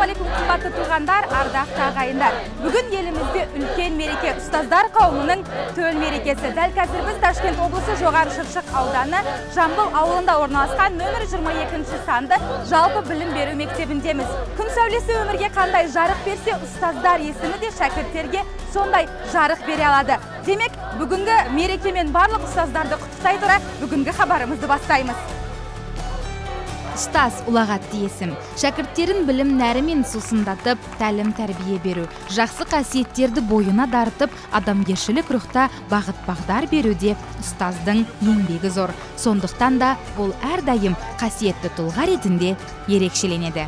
Ассалаумағалейкум, қымбатты туғандар, ардақты ағайындар. Бүгін елімізде үлкен мереке, ұстаздар қауымының төл мерекесі. Дәл қазір біз Ташкент облысы Жоғары Шыршық ауданы Жамбыл ауылында орналасқан нөмір 22 санды жалпы білім беру мектебіндеміз. Күн сәулесі өмірге қандай жарық берсе, ұстаздар есімі де шәкірттерге сондай жарық бере алады. Демек, бүгінгі мерекемен барлық ұстаздарды құттықтай тұра, бүгінгі хабарымызды бастаймыз. Ұстаз ұлағатты есім. Шәкірттерін білім нәрімен сусындатып, тәлім тәрбие беру, жақсы қасиеттерді бойына дарытып, адамгершілік рухта бағыт-бағдар беруде ұстаздың еңбегі зор. Сондықтан да ол әрдайым қасиетті тұлға ретінде ерекшеленеді.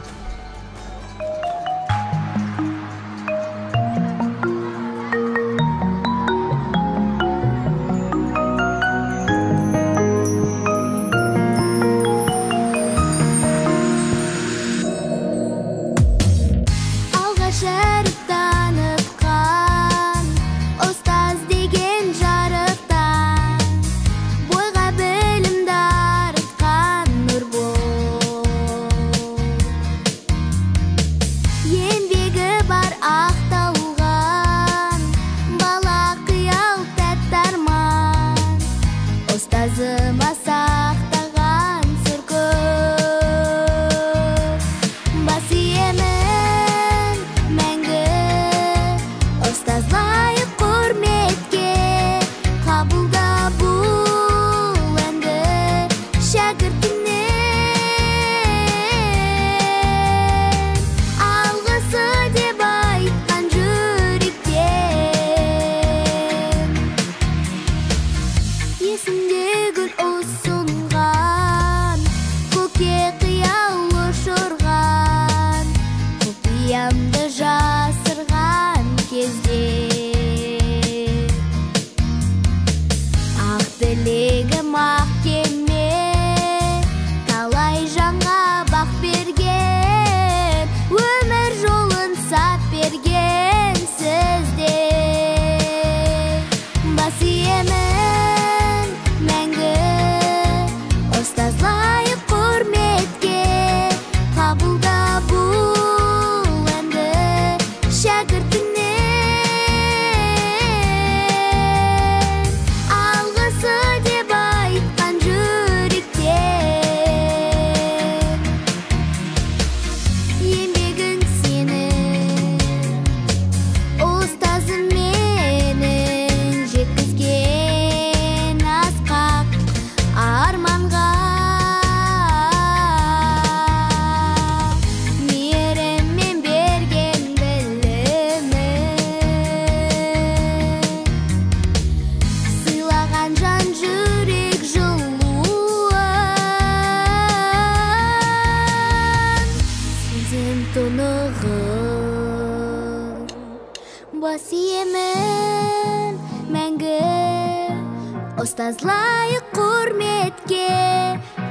Ұстаз лайық құрметке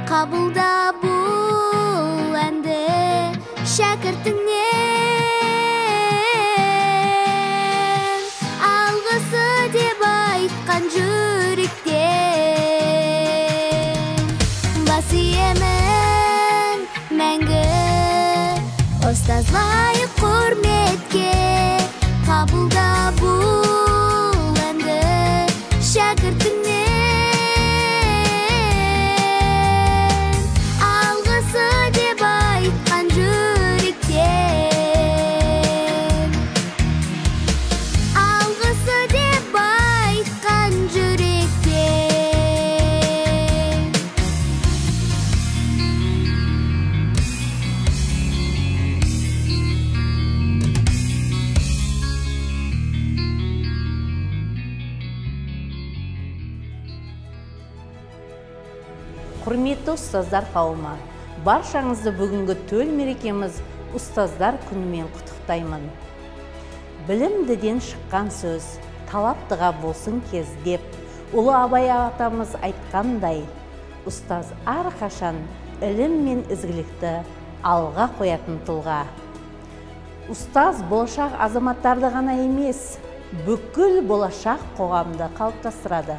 қабылда бұл әнді шәкіртіңнен, алғысы деп айтқан жүректен. Бас иемін мәңгі, ұстаз лайық құрметке қабылда бұл әнді шәкіртіңнен. Құрметті ұстаздар қауымы, баршаңызды бүгінгі төл мерекеміз ұстаздар күнімен құттықтаймын. Білімдіден шыққан сөз, талаптыға болсын кез деп, Ұлы Абай атамыз айтқандай, ұстаз әрқашан ілім мен ізгілікті алға қоятын тұлға. Ұстаз болашақ азаматтарды ғана емес, бүкіл болашақ қоғамды қалыптастырады.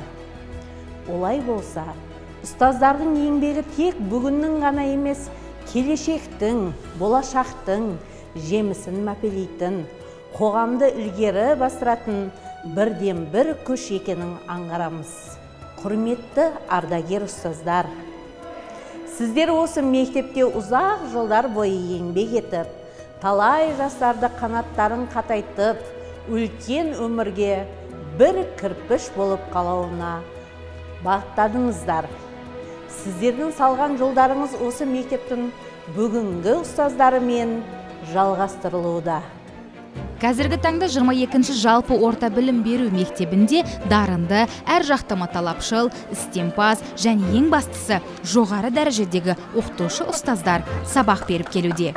Олай болса, ұстаздардың еңбегі тек бүгіннің ғана емес, келешектің, болашақтың, жемісін мәпелейтін, қоғамды ілгері бастыратын бірден бір күш екенін аңғарамыз. Құрметті ардагер ұстаздар, сіздер осы мектепте ұзақ жылдар бойы еңбек етіп, талай жастарды қанаттарын қатайтып, үлкен өмірге бір кірпіш болып қалауына бағыттадыңыздар. Сіздердің салған жолдарыңыз осы мектептің бүгінгі ұстаздарымен жалғастырылуда. Қазіргі таңда 22-ші жалпы орта білім беру мектебінде дарынды, әр жақтама талапшыл, істемпаз және ең бастысы жоғары дәрежедегі оқытушы ұстаздар сабақ беріп келуде.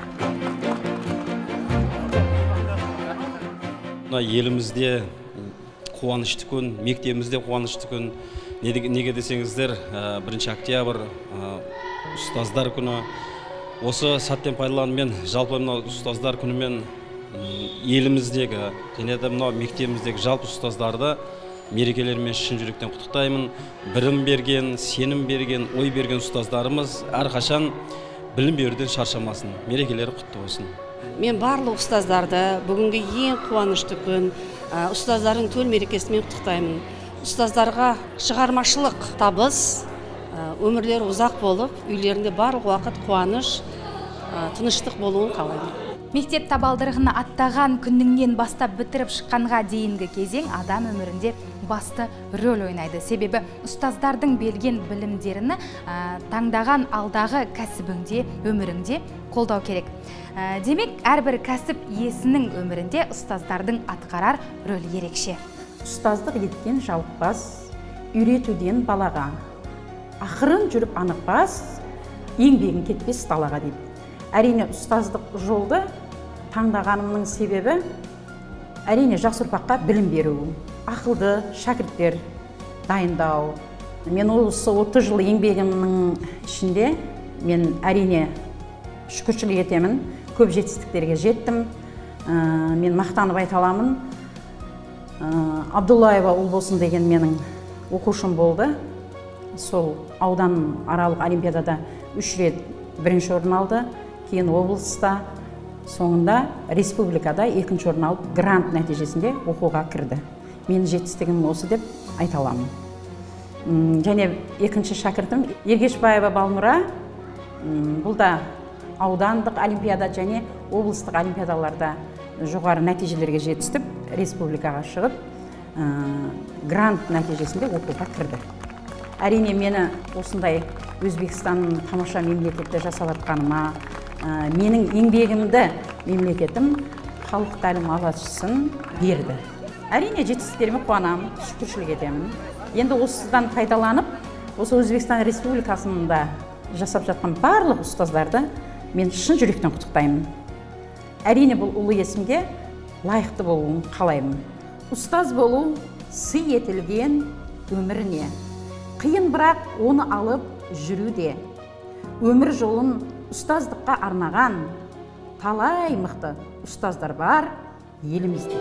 Елімізде қуанышты күн, мектебімізде қуанышты күн. Неге десеңіздер, 1 октябрь ұстаздар күні. Осы сәттен пайдаланумен жалпы ұстаздар күнімен еліміздегі және де мектебіміздегі жалпы ұстаздарды мерекелермен шын жүректен құттықтаймын. Білім берген, сенім берген, ой берген ұстаздарымыз әрқашан білім беруден шаршамасын. Мерекелері құтты болсын. Мен барлық ұстаздарды бүгінгі ең қуанышты күн ұстаздардың төл мерекесімен құттықтаймын. Ұстаздарға шығармашылық табыс, өмірлері ұзақ болып, үйлерінде барлық уақыт қуаныш, тыныштық болуын қалаймын. Мектеп табалдырығына аттаған күннен бастап бітіріп шыққанға дейінгі кезең адам өмірінде басты рөл ойнайды. Себебі ұстаздардың берген білімдеріні таңдаған алдағы кәсібіңде, өміріңде қолдау керек. Демек, әрбір кәсіп иесінің өмірінде ұстаздардың атқарар рөл ерекше. Ұстаздық еткен жалықпас, үйретуден балаға, ақырын жүріп анықпас, еңбегін кетпес далаға дейді. Әрине ұстаздық жолды таңдағанымның себебі әрине жақсы ұрпаққа білім беру, ақылды шәкірттер дайындау. Мен осы 30 жыл еңбегімнің ішінде мен әрине шүкіршілік етемін, көп жетістіктерге жеттім. Мен мақтанып айта аламын. Абдуллаева Ұлбосын деген менің оқушым болды. Сол аудан аралық олимпиадада 3 рет бірінші орын алды. Кейін облыста, соңында республикада 2-ші орын алып, грант нәтижесінде оқуға кірді. Менің жетістігім осы деп айта аламын. Және екінші шәкіртім Ергешбаева Балнұра, бұл да аудандық олимпиада және облыстық олимпиадаларда жоғары нәтижелерге жетістіп, республикаға шығып, грант нәтижесінде оқуға кірді. Әрине мені осындай Өзбекстанның тамаша мемлекетті жасап жатқаныма, менің еңбегімді мемлекетім халық тәлім алғышысын берді. Әрине жетістіктеріме қуанамын, шүкіршілік етемін. Енді осыдан пайдаланып, осы Өзбекстан Республикасында жасап жатқан барлық ұстаздарды мен шын жүректен құттықтаймын. Әрине бұл ұлы есімге лайықты болуын қалаймын. Ұстаз болу сый етілген өміріне. Қиын бірақ оны алып жүруде. Өмір жолын ұстаздыққа арнаған талай мықты ұстаздар бар елімізде.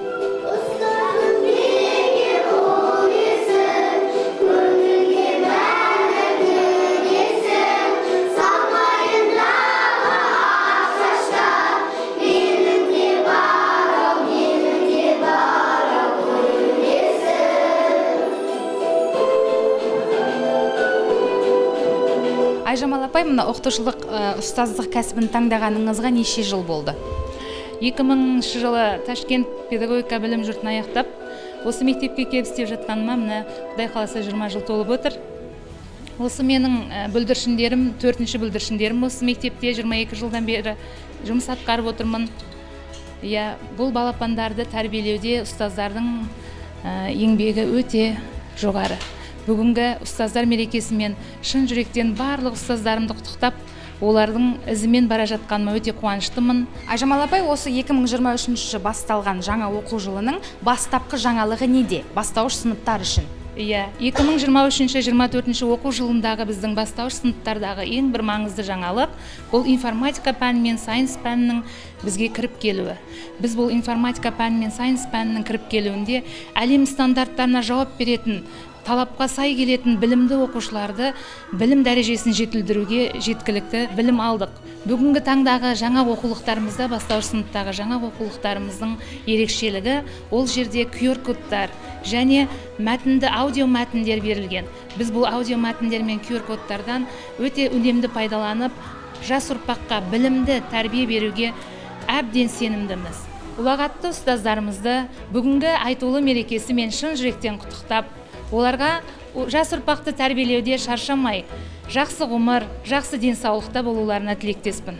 Айжамал апай, мына оқытушылық ұстаздық кәсібін таңдағаныңызға неше жыл болды? 2000 жылы Ташкент педагогика білім жұртын аяқтап, осы мектепке келіп істеп жатқаныма мына Құдай қаласа 20 жыл толып отыр. Осы менің бүлдіршіндерім, 4-ші бүлдіршіндерім осы мектепте 22 жылдан бері жұмыс атқарып отырмын. Бұл балапандарды тәрбиелеуде ұстаздардың еңбегі өте жоғары. Бүгінгі ұстаздар мерекесімен шын жүректен барлық ұстаздарымды құттықтап, олардың ізімен бара жатқаныма өте қуаныштымын. Айжамал апай, осы 2023 басталған жаңа оқу жылының бастапқы жаңалығы неде? Бастауыш сыныптар үшін. 2023-24 оқу жылындағы біздің бастауыш сыныптардағы ең бір маңызды жаңалық бұл информатика пәні мен сайынс пәнінің бізге кіріп келуі. Біз бұл информатика пәні мен сайынс пәнінің кіріп келуінде әлем стандарттарына жауап беретін талапқа сай келетін білімді оқушыларды білім дәрежесін жетілдіруге жеткілікті білім алдық. Бүгінгі таңдағы жаңа оқулықтарымызда, бастауыш сыныптағы жаңа оқулықтарымыздың ерекшелігі ол жерде QR-кодтар және мәтінді аудио мәтіндер берілген. Біз бұл аудио мәтіндер мен QR-кодтардан өте үнемді пайдаланып, жас ұрпаққа білімді тәрбие беруге әбден сенімдіміз. Ұлағатты ұстаздарымызды бүгінгі айтулы мерекесімен шын жүректен құттықтап, оларға жас ұрпақты тәрбиелеуде шаршамай, жақсы ғұмыр, жақсы денсаулықта болуларына тілектеспін.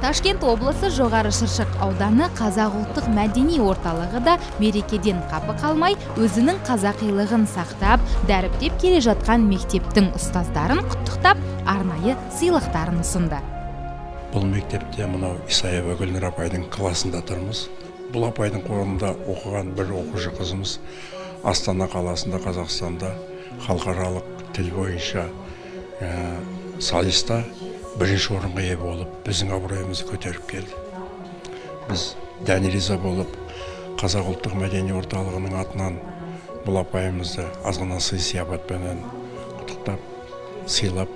Ташкент облысы Жоғары Шыршық ауданы қазақ ұлттық мәдени орталығы да мерекеден қапы қалмай, өзінің қазақилығын сақтап, дәріптеп келе жатқан мектептің ұстаздарын құттықтап, арнайы сыйлықтарын ұсынды. Бұл мектепте мынау Исаева Гүлнұр апайдың классында тұрмыз. Бұл апайдың қолында оқыған бір оқушы қызымыз Астана қаласында, Қазақстанда халықаралық тіл бойынша сайыста бірінші орынға ие болып, біздің абыройымызды көтеріп келді. Біз дән риза болып, қазақ ұлттық мәдени орталығының атынан бұл апайымызды азғана сый-сияпатпенен құттықтап, сыйлап,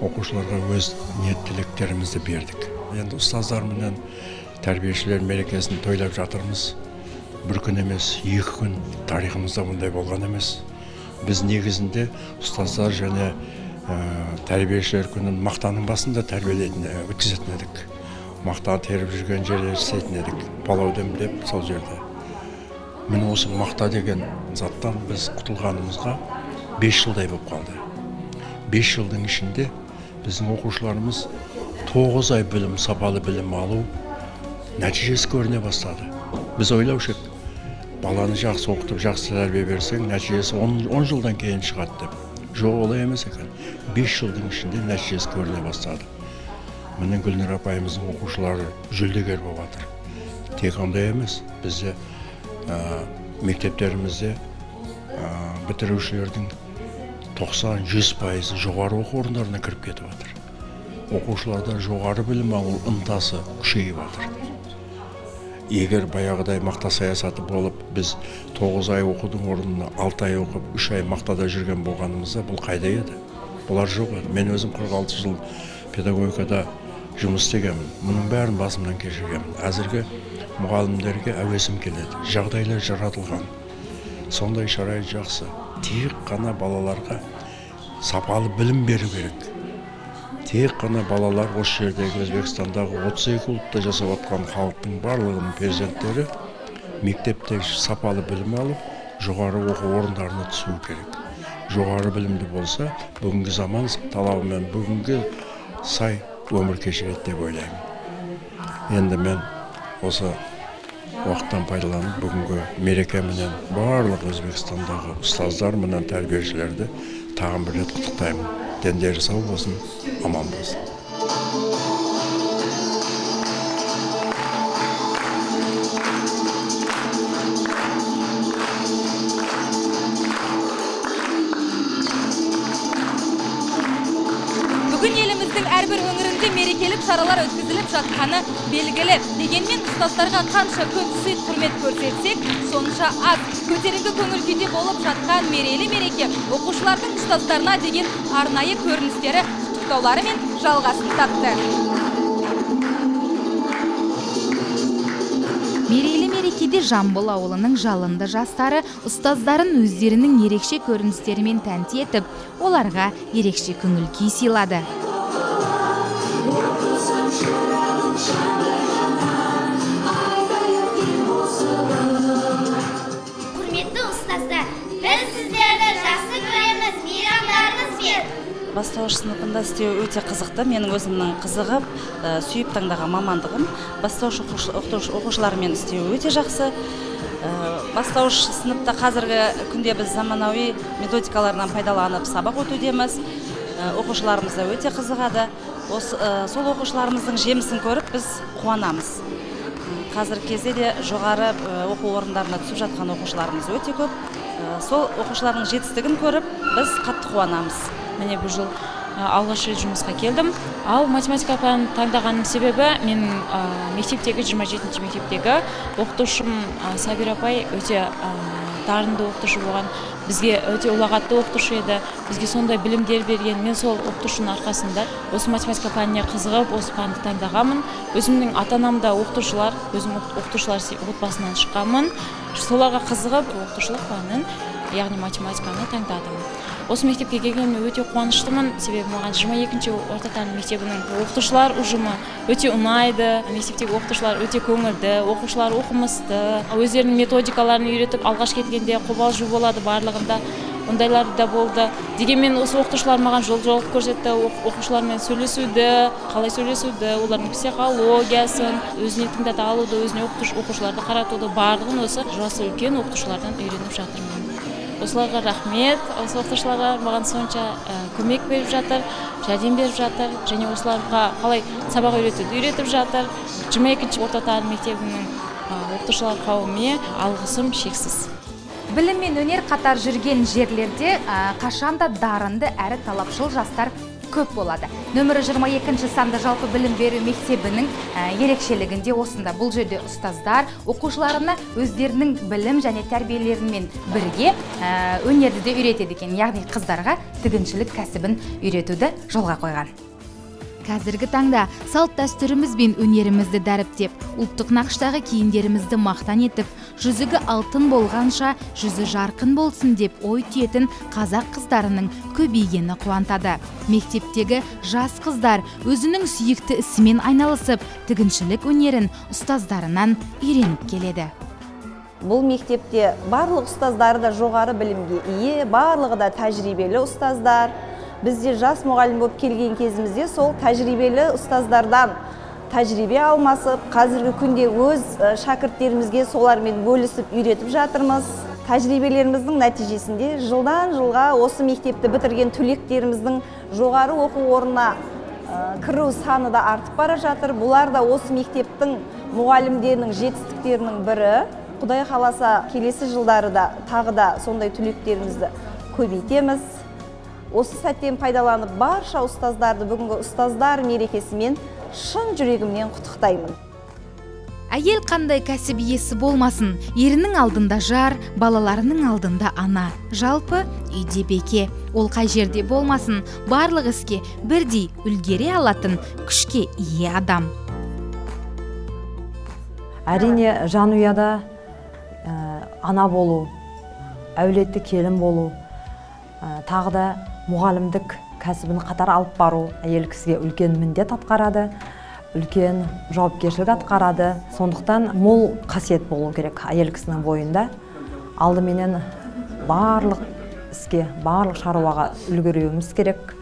оқушыларға өз ниет тілектерімізді бердік. Енді ұстаздарменен тәрбиешілер мерекесін тойлап жатырмыз. Бір күн емес, 2 күн тарихымызда бұндай болған емес. Біз негізінде ұстаздар және тәрбиешілер күнін мақтаның басында өткізетін едік. Мақтаны теріп жүрген жерде істейтін едік. Палау демдеп сол жерде. Міне осы мақта деген заттан біз құтылғанымызға 5 жылдай болып қалды. 5 жылдың ішінде біздің оқушыларымыз 9 ай білім, сапалы білім алу нәтижесі көріне бастады. Біз ойлаушық, баланы жақсы оқытып, жақсы тәрбие берсең, нәтижесі 10 жылдан кейін шығады деп. Жоқ, олай емес екен. 5 жылдың ішінде нәтижесі көріне бастады. Міне Гүлнұр апайымыздың оқушылары жүлдегер болып жатыр. Тек ондай емес, бізде мектептерімізде бітірушілердің 90-100% жоғары оқу орындарына кіріп кетіп жатыр. Оқушыларда жоғары білім алу ынтасы күшейіп жатыр. Егер баяғыдай мақта саясаты болып, біз 9 ай оқудың орнына 6 ай оқып, 3 ай мақтада жүрген болғанымызда, бұл қайда еді? Бұлар жоқ еді. Мен өзім 46 жыл педагогикада жұмыс істегенмін. Мұның бәрін басымнан кешіргенмін. Әзірге мұғалімдерге әуесім келеді. Жағдайлар жаратылған. Сондай шарай жақсы. Тек қана балаларға сапалы білім беру керек. Тек қана балалар осы жердегі Өзбекстандағы 32 ұлтта жасап атқан халықтың барлығының перзенттері мектепте сапалы білім алып, жоғары оқу орындарына түсу керек. Жоғары білімді болса, бүгінгі заман талабымен бүгінгі сай өмір кешіреді деп ойлаймын. Енді мен осы уақыттан пайдаланып, бүгінгі мерекеменен барлық Өзбекстандағы ұстаздар менен тәрбиешілерді тағын бір рет құттықтаймын. Дендері сау болсын, аман болсын. Бүгін еліміздің әрбір өңірінде мерекелік шаралар өткізіліп жатқаны белгілі. Дегенмен ұстаздарға қанша көп сый құрмет көрсетсек, сонша аз. Көтеріңкі көңіл күйде болып жатқан мерейлі мереке оқушылардың ұстаздарына деген арнайы көріністері құттықтаулары мен жалғасын тапты. Мерейлі мерекеде Жамбыл ауылының жалынды жастары ұстаздарын өздерінің ерекше көріністерімен тәнті етіп, оларға ерекше көңіл күй сыйлады. Құрметті ұстаздар, біз сіздерді жақсы көреміз, мейрамдарыңызбен. Бастауыш сыныпында істеу өте қызықты. Менің өзімнің қызығып, сүйіп таңдаған мамандығым. Бастауыш оқушылармен істеу өте жақсы. Бастауыш сыныпта қазіргі күнде біз заманауи методикалардан пайдаланып сабақ өтудеміз. Оқушыларымыз да өте қызығады. Сол оқушыларымыздың жемісін көріп біз қуанамыз. Қазіргі кезде де жоғары оқу орындарына түсіп жатқан оқушыларымыз өте көп. Сол оқушылардың жетістігін көріп біз қатты қуанамыз. Міне бұл жыл алғаш рет жұмысқа келдім. Ал математика пәнін таңдағаным себебі мен мектептегі 27-ші мектептегі оқытушым Сабира апай өте дарынды оқытушы болған, бізге өте ұлағатты оқытушы еді, бізге сондай білімдер берген. Мен сол оқытушының арқасында осы математика пәніне қызығып, осы пәнді таңдағанмын. Өзімнің ата-анам да оқытушылар, өзім оқытушылар отбасынан шыққанмын. Соларға қызығып оқытушылық пәнін, яғни математиканы таңдадым. Осы мектепке келгеніме өте қуаныштымын, себебі маған 22-ші орта тәлім мектебінің оқытушылар ұжымы өте ұнайды. Мектептегі оқытушылар өте көңілді, оқушылар оқымысты, өздерінің методикаларын үйретіп, алғаш келгенде қобалжу болады барлығында. Ондайлар да болды. Дегенмен осы оқытушылар маған жол көрсетті, оқушылармен сөйлесуді, қалай сөйлесуді, олардың психологиясын, өзіне тыңдата алуды, өзіне оқушыларды қаратуды, барлығын осы жасы үлкен оқытушылардан үйреніп жатырмын. Осыларға рахмет, осы оқытушыларға маған сонша көмек беріп жатыр, жәрдем беріп жатыр, және осыларға қалай сабақ үйретіп жатыр. 22-ші орта тәлім мектебінің оқытушылар қауымына алғысым шексіз. Білім мен өнер қатар жүрген жерлерде қашанда дарынды әрі талапшыл жастар көп болады. Нөмірі 22-ші санды жалпы білім беру мектебінің ерекшелігінде осында. Бұл жерде ұстаздар оқушыларына өздерінің білім және тәрбиелерімен бірге өнерді де үйретеді екен. Яғни қыздарға тігіншілік кәсібін үйретуді жолға қойған. Қазіргі таңда салт дәстүріміз бен өнерімізді дәріптеп, ұлттық нақыштағы киімдерімізді мақтан етіп, жүзігі алтын болғанша жүзі жарқын болсын деп ой түйетін қазақ қыздарының көбейгені қуантады. Мектептегі жас қыздар өзінің сүйікті ісімен айналысып, тігіншілік өнерін ұстаздарынан үйреніп келеді. Бұл мектепте барлық ұстаздары да жоғары білімге ие, барлығы да тәжірибелі ұстаздар. Бізде жас мұғалім болып келген кезімізде сол тәжірибелі ұстаздардан тәжірибе алмасып, қазіргі күнде өз шәкірттерімізге солармен бөлісіп үйретіп жатырмыз. Тәжірибелеріміздің нәтижесінде жылдан жылға осы мектепті бітірген түлектеріміздің жоғары оқу орнына кіру саны да артып бара жатыр. Бұлар да осы мектептің мұғалімдерінің жетістіктерінің бірі. Құдай қаласа келесі жылдары да тағы да сондай түлектерімізді көбейтеміз. Осы сәттен пайдаланып барша ұстаздарды бүгінгі ұстаздар мерекесімен шын жүрегімнен құттықтаймын. Әйел қандай кәсіп иесі болмасын, ерінің алдында жар, балаларының алдында ана. Жалпы үйде беке, ол қай жерде болмасын, барлық іске бірдей үлгере алатын күшке ие адам. Әрине жанұяда ана болу, әулетті келін болу, тағы да мұғалімдік кәсібін қатар алып бару әйел кісіге үлкен міндет атқарады, үлкен жауапкершілік атқарады. Сондықтан мол қасиет болу керек әйел кісінің бойында. Алдыменен барлық іске, барлық шаруаға үлгеруіміз керек.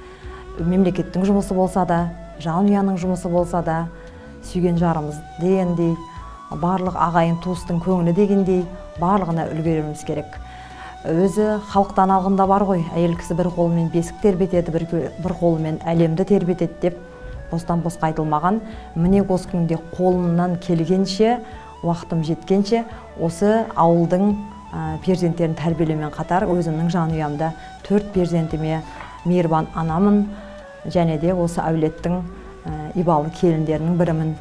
Мемлекеттің жұмысы болса да, жанұяның жұмысы болса да, сүйген жарымыз дегендей, барлық ағайын туыстың көңілі дегендей, барлығына үлгеруіміз керек. Өзі халықтан алғында бар ғой, әйел кісі бір қолымен бесік тербетеді, бір қолымен әлемді тербетеді деп бостан босқа айтылмаған. Міне осы күнде қолымнан келгенше, уақытым жеткенше осы ауылдың перзенттерін тәрбиелеумен қатар өзімнің жанұямда 4 перзентіме мейірбан анамын, және де осы әулеттің ибалы келіндерінің бірімін.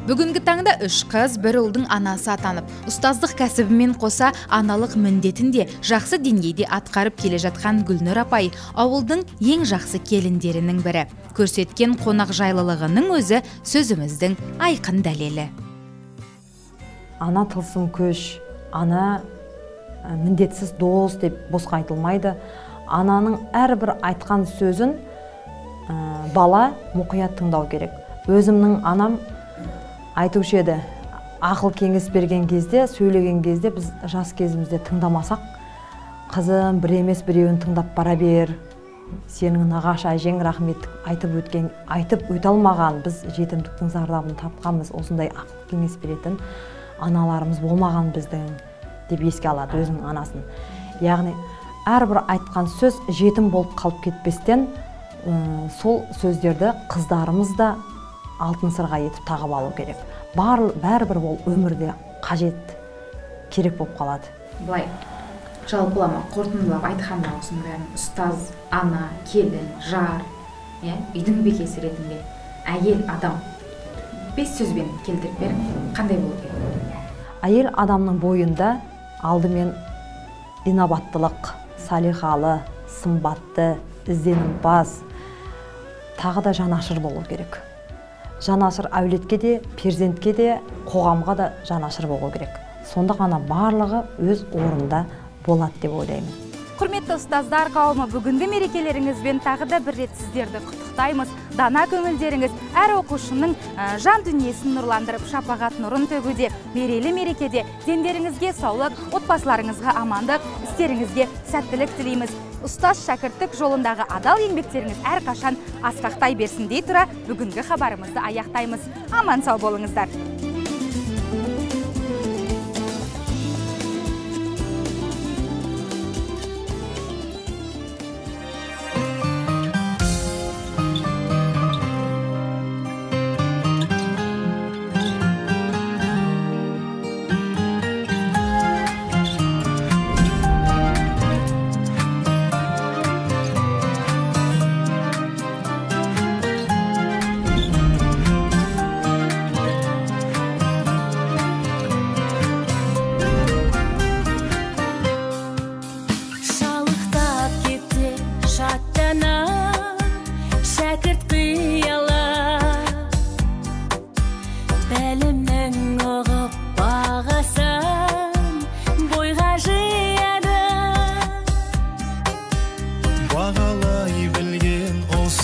Бүгінгі таңда 3 қыз, бір ұлдың анасы атанып, ұстаздық кәсібімен қоса аналық міндетінде жақсы деңгейде атқарып келе жатқан Гүлнұр апай ауылдың ең жақсы келіндерінің бірі. Көрсеткен қонақ жайлылығының өзі сөзіміздің айқын дәлелі. Ана тылсым күш, ана міндетсіз дос деп босқа айтылмайды. Ананың әрбір айтқан сөзін бала мұқият тыңдау керек. Өзімнің анам айтушы еді, ақыл кеңес берген кезде, сөйлеген кезде біз жас кезімізде тыңдамасақ, қызым бір емес біреуін тыңдап бара бер, сенің нағашы әжең рахметтік айтып өте алмаған, біз жетімдіктің зардабын тапқанбыз, осындай ақыл кеңес беретін аналарымыз болмаған біздің деп еске алады өзінің анасын. Яғни әрбір айтқан сөз жетім болып қалып кетпестен, сол сөздерді қыздарымыз да алтын сырға етіп тағып алу керек. Бәрібір ол өмірде қажет, керек болып қалады. Былай, жалпылама, қорытындылап айтқанда осының бәрін ұстаз, ана, келін, жар, үйдің бекесі ретінде әйел адам 5 сөзбен келтіріп беріп, қандай болу керек? Әйел адамның бойында алдымен инабаттылық, салихалы, сымбатты, ізденімпаз, тағы да жанашыр болу керек. Жанашыр әулетке де, перзентке де, қоғамға да жанашыр болу керек. Сонда ғана барлығы өз орында болады деп ойлаймын. Құрметті ұстаздар қауымы, бүгінгі мерекелеріңізбен тағы да бір рет сіздерді құттықтаймыз. Дана көңілдеріңіз әр оқушының жан дүниесін нұрландырып, шапағат нұрын төгуде. Мерейлі мерекеде дендеріңізге саулық, отбасыларыңызға амандық, істеріңізге сәттілік тілейміз. Ұстаз шәкірттік жолындағы адал еңбектеріңіз әрқашан асқақтай берсін дей тұра, бүгінгі хабарымызды аяқтаймыз. Аман сау болыңыздар.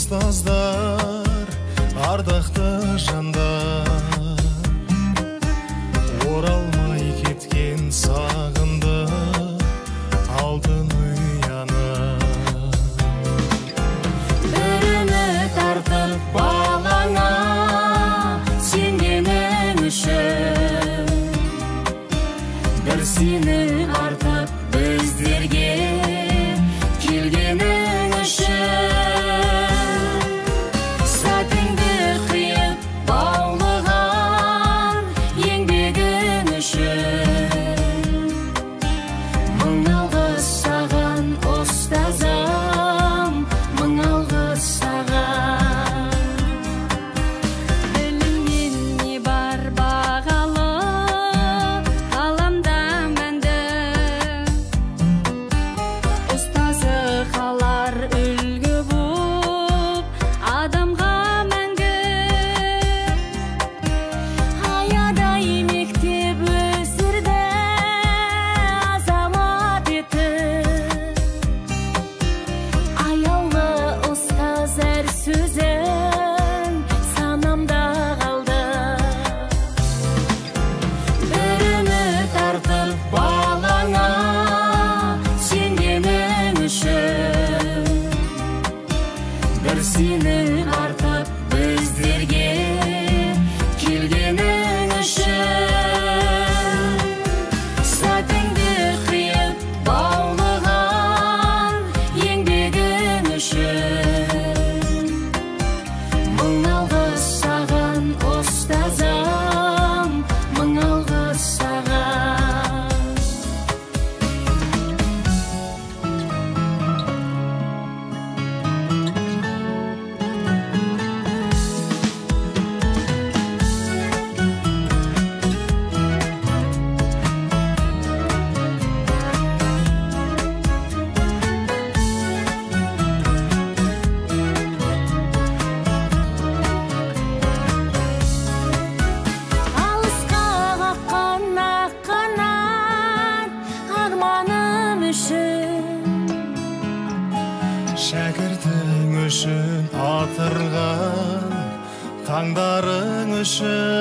ұстаздар, ардақты жандар, оралмай кеткен сағынды алтын ұяны. Біріні тартып балаңа, сенгенің үшін, бір сені артып біздерге келгенің үшін. Seni artık bizlerge kelgening üçün, satingdi qiyib bağlığan еңбегің üçün. Мың алғыс саған ұстазым, мың алғыс саған. Шәкіртің үшін атырған, таңдарың үшін